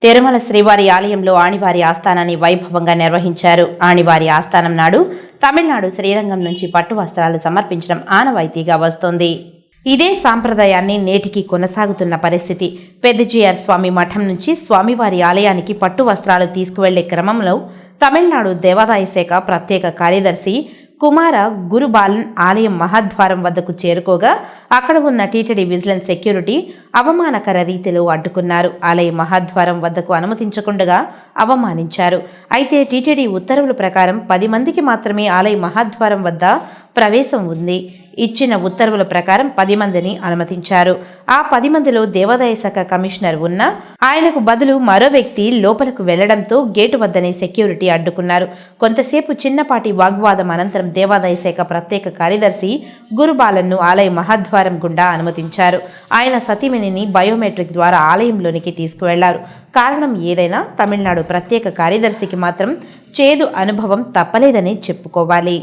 తిరుమల శ్రీవారి ఆలయంలో ఆణివారి ఆస్థానాన్ని వైభవంగా నిర్వహించారు. ఆణివారి ఆస్థానం నాడు తమిళనాడు శ్రీరంగం నుంచి పట్టు వస్త్రాలు సమర్పించడం ఆనవాయితీగా వస్తోంది. ఇదే సాంప్రదాయాన్ని నేటికి కొనసాగుతున్న పరిస్థితి. పెద్దజీఆర్ స్వామి మఠం నుంచి స్వామివారి ఆలయానికి పట్టు వస్త్రాలు తీసుకువెళ్లే క్రమంలో తమిళనాడు దేవాదాయ శాఖ ప్రత్యేక కార్యదర్శి కుమార గురుబాలన్ ఆలయం మహాద్వారం వద్దకు చేరుకోగా అక్కడ ఉన్న టీటీడీ విజిలెన్స్ సెక్యూరిటీ అవమానకర రీతిలో అడ్డుకున్నారు. ఆలయ మహాద్వారం వద్దకు అనుమతించకుండా అవమానించారు. అయితే టీటీడీ ఉత్తర్వుల ప్రకారం 10 మందికి మాత్రమే ఆలయ మహాద్వారం వద్ద ప్రవేశం ఉంది. ఇచ్చిన ఉత్తర్వుల ప్రకారం 10 మందిని అనుమతించారు. ఆ 10 మందిలో దేవాదాయ శాఖ కమిషనర్ ఉన్నా ఆయనకు బదులు మరో వ్యక్తి లోపలకు వెళ్లడంతో గేటు వద్దనే సెక్యూరిటీ అడ్డుకున్నారు. కొంతసేపు చిన్నపాటి వాగ్వాదం అనంతరం దేవాదాయ శాఖ ప్రత్యేక కార్యదర్శి గురుబాలన్ను ఆలయ మహాద్వారం గుండా అనుమతించారు. ఆయన సతీమణిని బయోమెట్రిక్ ద్వారా ఆలయంలోనికి తీసుకువెళ్లారు. కారణం ఏదైనా తమిళనాడు ప్రత్యేక కార్యదర్శికి మాత్రం చేదు అనుభవం తప్పలేదని చెప్పుకోవాలి.